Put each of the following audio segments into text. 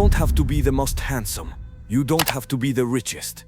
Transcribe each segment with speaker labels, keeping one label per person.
Speaker 1: don't have to be the most handsome. You don't have to be the richest.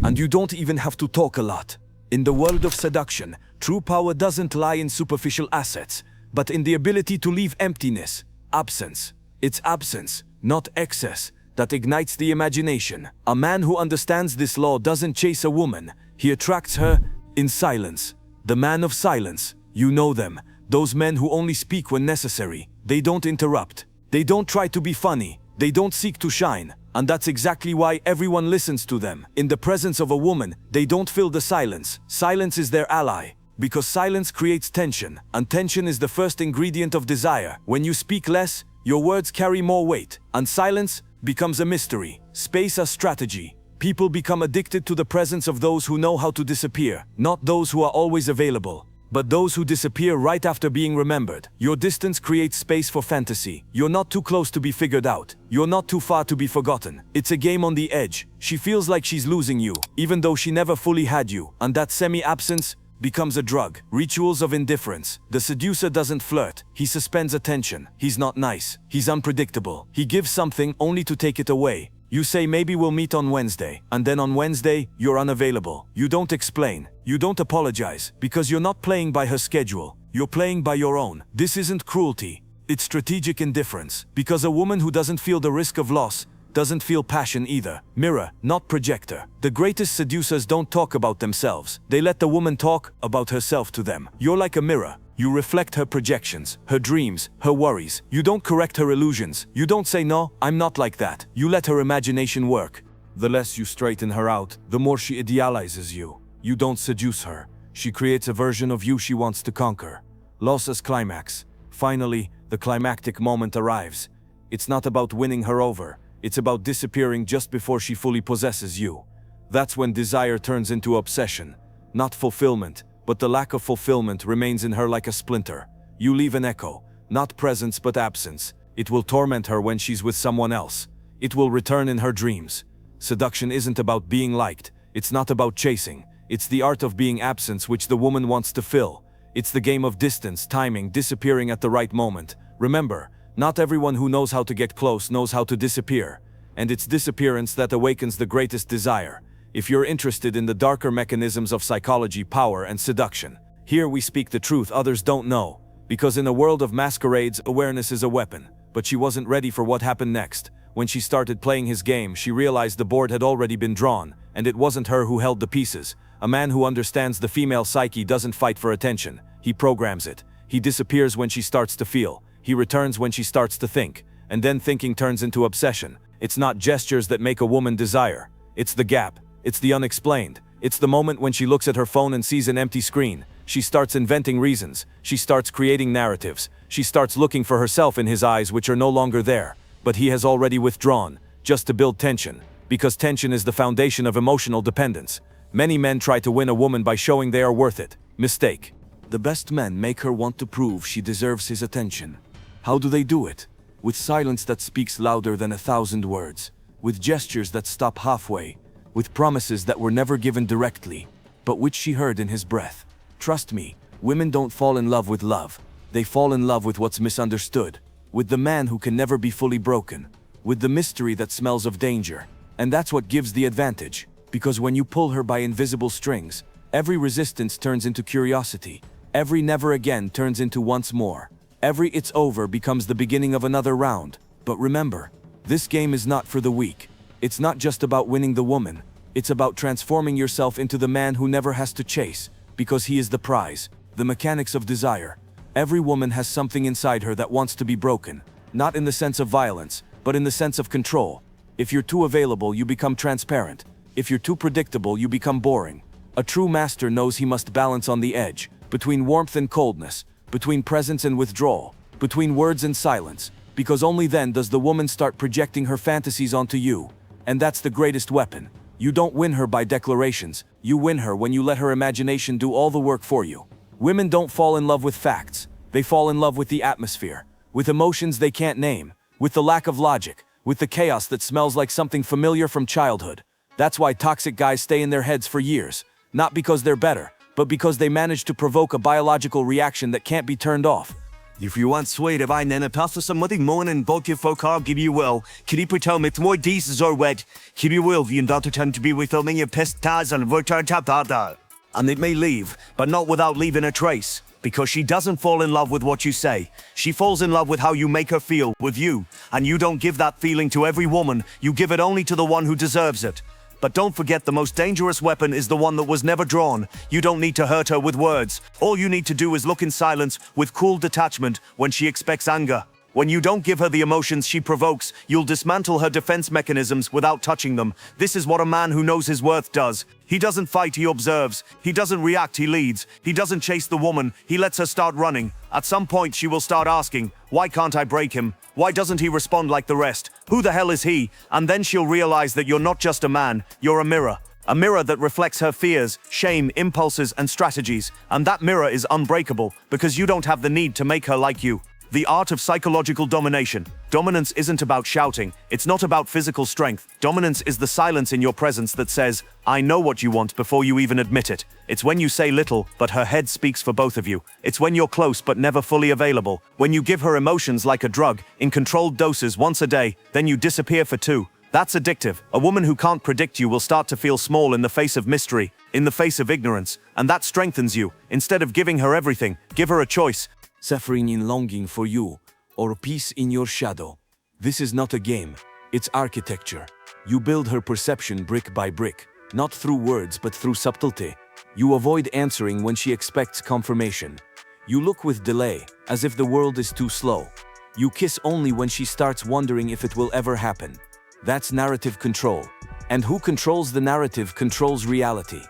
Speaker 1: And you don't even have to talk a lot. In the world of seduction, true power doesn't lie in superficial assets, but in the ability to leave emptiness, absence. It's absence, not excess, that ignites the imagination. A man who understands this law doesn't chase a woman, he attracts her in silence. The man of silence, you know them, those men who only speak when necessary. They don't interrupt. They don't try to be funny. They don't seek to shine. And that's exactly why everyone listens to them. In the presence of a woman, they don't fill the silence. Silence is their ally. Because silence creates tension, and tension is the first ingredient of desire. When you speak less, your words carry more weight, and silence becomes a mystery. Space a strategy. People become addicted to the presence of those who know how to disappear, not those who are always available, but those who disappear right after being remembered. Your distance creates space for fantasy. You're not too close to be figured out. You're not too far to be forgotten. It's a game on the edge. She feels like she's losing you, even though she never fully had you, and that semi-absence becomes a drug. Rituals of indifference. The seducer doesn't flirt. He suspends attention. He's not nice. He's unpredictable. He gives something only to take it away. You say maybe we'll meet on Wednesday, and then on Wednesday, you're unavailable. You don't explain. You don't apologize, because you're not playing by her schedule. You're playing by your own. This isn't cruelty. It's strategic indifference. Because a woman who doesn't feel the risk of loss doesn't feel passion either. Mirror, not projector. The greatest seducers don't talk about themselves. They let the woman talk about herself to them. You're like a mirror. You reflect her projections, her dreams, her worries. You don't correct her illusions. You don't say, no, I'm not like that. You let her imagination work. The less you straighten her out, the more she idealizes you. You don't seduce her. She creates a version of you she wants to conquer. Loss as climax. Finally, the climactic moment arrives. It's not about winning her over. It's about disappearing just before she fully possesses you. That's when desire turns into obsession. Not fulfillment, but the lack of fulfillment remains in her like a splinter. You leave an echo, not presence but absence. It will torment her when she's with someone else. It will return in her dreams. Seduction isn't about being liked. It's not about chasing. It's the art of being absence which the woman wants to fill. It's the game of distance, timing, disappearing at the right moment. Remember, not everyone who knows how to get close knows how to disappear. And it's disappearance that awakens the greatest desire. If you're interested in the darker mechanisms of psychology, power, and seduction, here we speak the truth others don't know. Because in a world of masquerades, awareness is a weapon. But she wasn't ready for what happened next. When she started playing his game, she realized the board had already been drawn, and it wasn't her who held the pieces. A man who understands the female psyche doesn't fight for attention. He programs it. He disappears when she starts to feel. He returns when she starts to think. And then thinking turns into obsession. It's not gestures that make a woman desire. It's the gap. It's the unexplained. It's the moment when she looks at her phone and sees an empty screen. She starts inventing reasons. She starts creating narratives. She starts looking for herself in his eyes which are no longer there. But he has already withdrawn, just to build tension. Because tension is the foundation of emotional dependence. Many men try to win a woman by showing they are worth it. Mistake. The best men make her want to prove she deserves his attention. How do they do it? With silence that speaks louder than 1,000 words. With gestures that stop halfway. With promises that were never given directly, but which she heard in his breath. Trust me, women don't fall in love with love. They fall in love with what's misunderstood. With the man who can never be fully broken. With the mystery that smells of danger. And that's what gives the advantage. Because when you pull her by invisible strings, every resistance turns into curiosity. Every never again turns into once more. Every it's over becomes the beginning of another round. But remember, this game is not for the weak. It's not just about winning the woman. It's about transforming yourself into the man who never has to chase, because he is the prize. The mechanics of desire. Every woman has something inside her that wants to be broken. Not in the sense of violence, but in the sense of control. If you're too available, you become transparent. If you're too predictable, you become boring. A true master knows he must balance on the edge, between warmth and coldness, between presence and withdrawal, between words and silence, because only then does the woman start projecting her fantasies onto you. And that's the greatest weapon. You don't win her by declarations. You win her when you let her imagination do all the work for you. Women don't fall in love with facts. They fall in love with the atmosphere, with emotions they can't name, with the lack of logic, with the chaos that smells like something familiar from childhood. That's why toxic guys stay in their heads for years. Not because they're better, but because they manage to provoke a biological reaction that can't be turned off.
Speaker 2: If you want sweet of I nena pasta something more and both your folk I'll give you will. Can you pretend it's more diesels or wet? Give you will, you don't attempt to be with filming your pest ties and return tap that. And it may leave, but not without leaving a trace. Because she doesn't fall in love with what you say. She falls in love with how you make her feel, with you. And you don't give that feeling to every woman, you give it only to the one who deserves it. But don't forget the most dangerous weapon is the one that was never drawn. You don't need to hurt her with words. All you need to do is look in silence with cool detachment when she expects anger. When you don't give her the emotions she provokes, you'll dismantle her defense mechanisms without touching them. This is what a man who knows his worth does. He doesn't fight, he observes. He doesn't react, he leads. He doesn't chase the woman, he lets her start running. At some point she will start asking, why can't I break him? Why doesn't he respond like the rest? Who the hell is he? And then she'll realize that you're not just a man, you're a mirror. A mirror that reflects her fears, shame, impulses, and strategies. And that mirror is unbreakable, because you don't have the need to make her like you. The art of psychological domination. Dominance isn't about shouting. It's not about physical strength. Dominance is the silence in your presence that says, I know what you want before you even admit it. It's when you say little, but her head speaks for both of you. It's when you're close but never fully available. When you give her emotions like a drug, in controlled doses once a day, then you disappear for 2. That's addictive. A woman who can't predict you will start to feel small in the face of mystery, in the face of ignorance, and that strengthens you. Instead of giving her everything, give her a choice.
Speaker 1: Suffering in longing for you, or peace in your shadow. This is not a game, it's architecture. You build her perception brick by brick, not through words but through subtlety. You avoid answering when she expects confirmation. You look with delay, as if the world is too slow. You kiss only when she starts wondering if it will ever happen. That's narrative control. And who controls the narrative controls reality.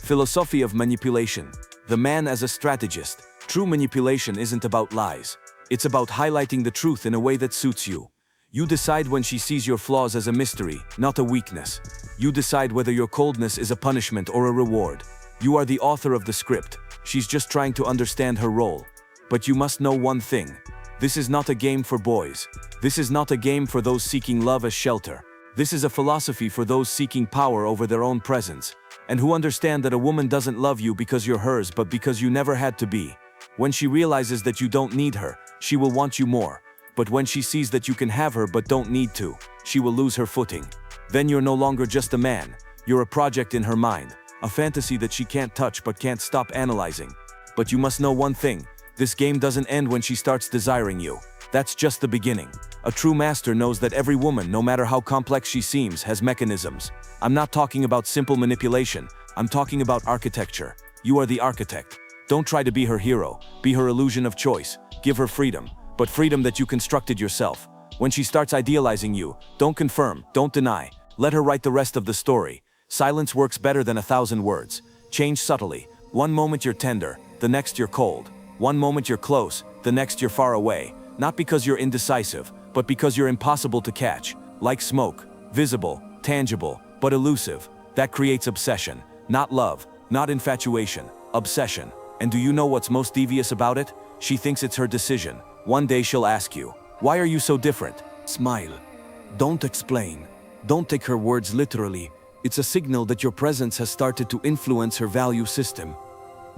Speaker 1: Philosophy of manipulation. The man as a strategist. True manipulation isn't about lies. It's about highlighting the truth in a way that suits you. You decide when she sees your flaws as a mystery, not a weakness. You decide whether your coldness is a punishment or a reward. You are the author of the script. She's just trying to understand her role. But you must know one thing. This is not a game for boys. This is not a game for those seeking love as shelter. This is a philosophy for those seeking power over their own presence, and who understand that a woman doesn't love you because you're hers but because you never had to be. When she realizes that you don't need her, she will want you more. But when she sees that you can have her but don't need to, she will lose her footing. Then you're no longer just a man. You're a project in her mind, a fantasy that she can't touch but can't stop analyzing. But you must know one thing. This game doesn't end when she starts desiring you. That's just the beginning. A true master knows that every woman, no matter how complex she seems, has mechanisms. I'm not talking about simple manipulation. I'm talking about architecture. You are the architect. Don't try to be her hero. Be her illusion of choice. Give her freedom, but freedom that you constructed yourself. When she starts idealizing you, don't confirm, don't deny. Let her write the rest of the story. Silence works better than 1,000 words. Change subtly. One moment you're tender, the next you're cold. One moment you're close, the next you're far away. Not because you're indecisive, but because you're impossible to catch. Like smoke, visible, tangible, but elusive. That creates obsession. Not love, not infatuation, obsession. And do you know what's most devious about it? She thinks it's her decision. One day she'll ask you, why are you so different? Smile. Don't explain. Don't take her words literally. It's a signal that your presence has started to influence her value system.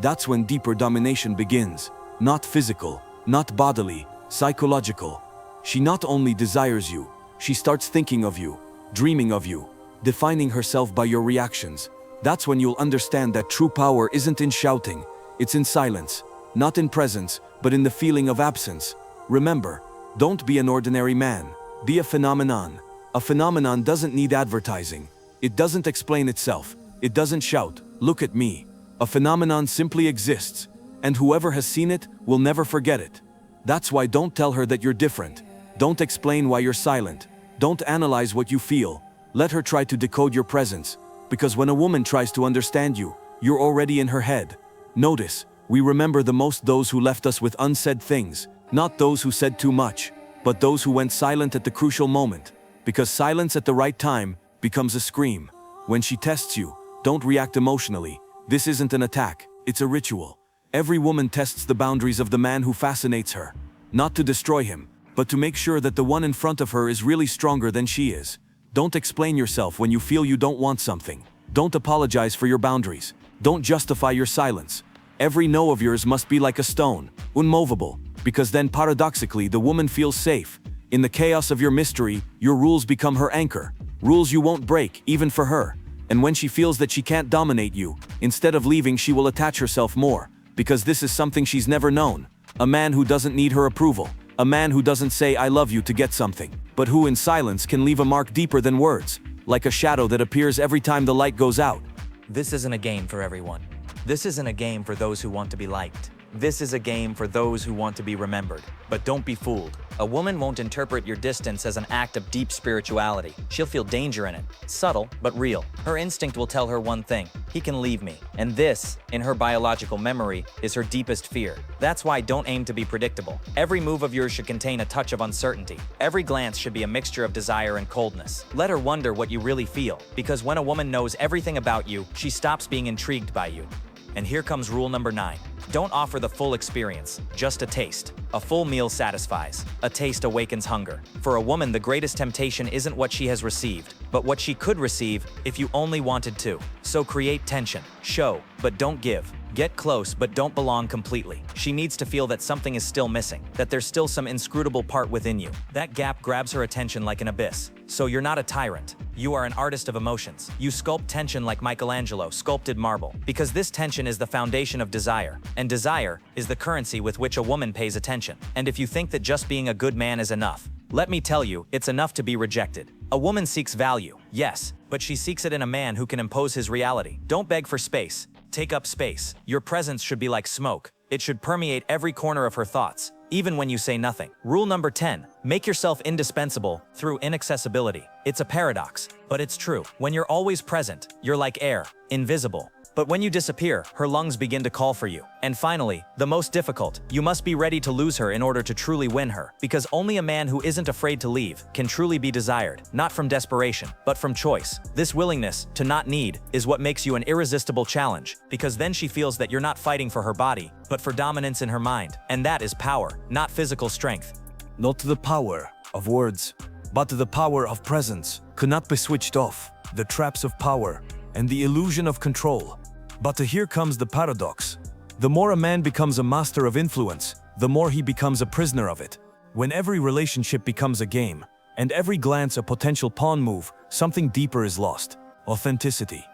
Speaker 1: That's when deeper domination begins. Not physical, not bodily, psychological. She not only desires you, she starts thinking of you, dreaming of you, defining herself by your reactions. That's when you'll understand that true power isn't in shouting, it's in silence. Not in presence, but in the feeling of absence. Remember, don't be an ordinary man. Be a phenomenon. A phenomenon doesn't need advertising. It doesn't explain itself. It doesn't shout, look at me. A phenomenon simply exists, and whoever has seen it will never forget it. That's why don't tell her that you're different. Don't explain why you're silent. Don't analyze what you feel. Let her try to decode your presence. Because when a woman tries to understand you, you're already in her head. Notice, we remember the most those who left us with unsaid things, not those who said too much, but those who went silent at the crucial moment. Because silence at the right time becomes a scream. When she tests you, don't react emotionally. This isn't an attack, it's a ritual. Every woman tests the boundaries of the man who fascinates her. Not to destroy him, but to make sure that the one in front of her is really stronger than she is. Don't explain yourself when you feel you don't want something. Don't apologize for your boundaries. Don't justify your silence. Every no of yours must be like a stone, unmovable. because then paradoxically the woman feels safe. In the chaos of your mystery, your rules become her anchor, rules you won't break, even for her. And when she feels that she can't dominate you, instead of leaving she will attach herself more, because this is something she's never known. A man who doesn't need her approval, a man who doesn't say I love you to get something, but who in silence can leave a mark deeper than words, like a shadow that appears every time the light goes out.
Speaker 3: This isn't a game for everyone. This isn't a game for those who want to be liked. This is a game for those who want to be remembered. But don't be fooled. A woman won't interpret your distance as an act of deep spirituality. She'll feel danger in it. Subtle, but real. Her instinct will tell her one thing: he can leave me. And this, in her biological memory, is her deepest fear. That's why don't aim to be predictable. Every move of yours should contain a touch of uncertainty. Every glance should be a mixture of desire and coldness. Let her wonder what you really feel, because when a woman knows everything about you, she stops being intrigued by you. And here comes rule number 9. Don't offer the full experience, just a taste. A full meal satisfies. A taste awakens hunger. For a woman, the greatest temptation isn't what she has received, but what she could receive if you only wanted to. So create tension. Show, but don't give. Get close, but don't belong completely. She needs to feel that something is still missing, that there's still some inscrutable part within you. That gap grabs her attention like an abyss. So you're not a tyrant. You are an artist of emotions. You sculpt tension like Michelangelo sculpted marble, because this tension is the foundation of desire, and desire is the currency with which a woman pays attention. And if you think that just being a good man is enough, let me tell you, it's enough to be rejected. A woman seeks value, yes, but she seeks it in a man who can impose his reality. Don't beg for space. Take up space. Your presence should be like smoke. It should permeate every corner of her thoughts, even when you say nothing. Rule number 10. Make yourself indispensable through inaccessibility. It's a paradox, but it's true. When you're always present, you're like air, invisible. But when you disappear, her lungs begin to call for you. And finally, the most difficult, you must be ready to lose her in order to truly win her. Because only a man who isn't afraid to leave can truly be desired, not from desperation, but from choice. This willingness to not need is what makes you an irresistible challenge, because then she feels that you're not fighting for her body, but for dominance in her mind. And that is power, not physical strength.
Speaker 1: Not the power of words, but the power of presence cannot be switched off. The traps of power and the illusion of control. But here comes the paradox. The more a man becomes a master of influence, the more he becomes a prisoner of it. When every relationship becomes a game, and every glance a potential pawn move, something deeper is lost. Authenticity.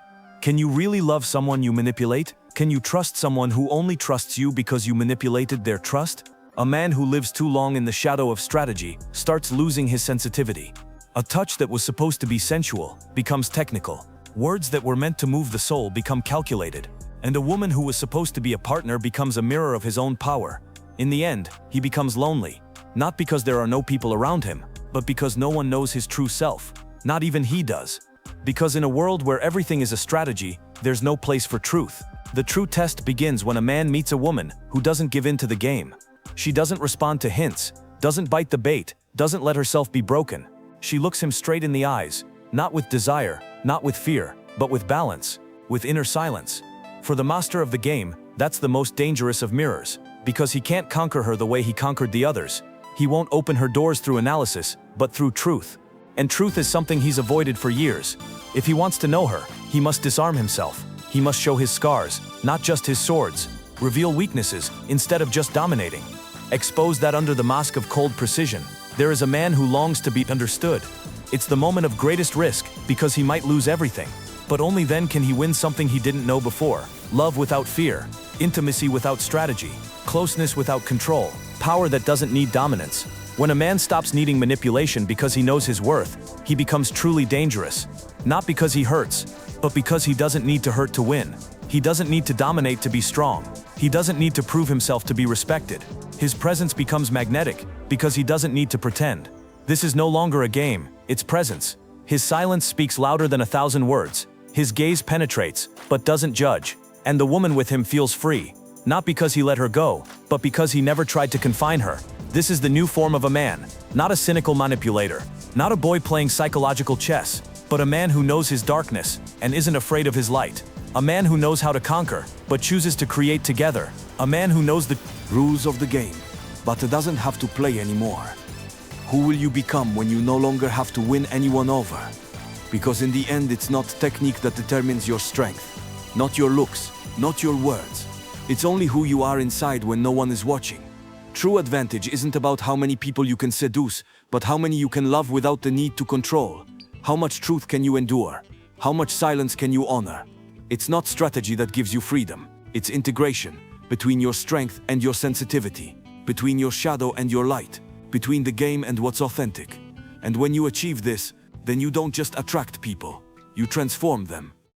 Speaker 1: Can you really love someone you manipulate? Can you trust someone who only trusts you because you manipulated their trust? A man who lives too long in the shadow of strategy starts losing his sensitivity. A touch that was supposed to be sensual becomes technical. Words that were meant to move the soul become calculated. And a woman who was supposed to be a partner becomes a mirror of his own power. In the end, he becomes lonely. Not because there are no people around him, but because no one knows his true self. Not even he does. Because in a world where everything is a strategy, there's no place for truth. The true test begins when a man meets a woman who doesn't give in to the game. She doesn't respond to hints, doesn't bite the bait, doesn't let herself be broken. She looks him straight in the eyes, not with desire, not with fear, but with balance, with inner silence. For the master of the game, that's the most dangerous of mirrors, because he can't conquer her the way he conquered the others. He won't open her doors through analysis, but through truth. And truth is something he's avoided for years. If he wants to know her, he must disarm himself. He must show his scars, not just his swords. Reveal weaknesses, instead of just dominating. Expose that under the mask of cold precision. There is a man who longs to be understood. It's the moment of greatest risk, because he might lose everything. But only then can he win something he didn't know before. Love without fear, intimacy without strategy, closeness without control, power that doesn't need dominance. When a man stops needing manipulation because he knows his worth, he becomes truly dangerous. Not because he hurts, but because he doesn't need to hurt to win. He doesn't need to dominate to be strong. He doesn't need to prove himself to be respected. His presence becomes magnetic because he doesn't need to pretend. This is no longer a game, it's presence. His silence speaks louder than 1,000 words. His gaze penetrates, but doesn't judge. And the woman with him feels free. Not because he let her go, but because he never tried to confine her. This is the new form of a man, not a cynical manipulator, not a boy playing psychological chess, but a man who knows his darkness and isn't afraid of his light. A man who knows how to conquer, but chooses to create together. A man who knows the rules of the game, but doesn't have to play anymore. Who will you become when you no longer have to win anyone over? Because in the end, it's not technique that determines your strength, not your looks, not your words. It's only who you are inside when no one is watching. True advantage isn't about how many people you can seduce, but how many you can love without the need to control. How much truth can you endure? How much silence can you honor? It's not strategy that gives you freedom. It's integration between your strength and your sensitivity, between your shadow and your light, between the game and what's authentic. And when you achieve this, then you don't just attract people, you transform them.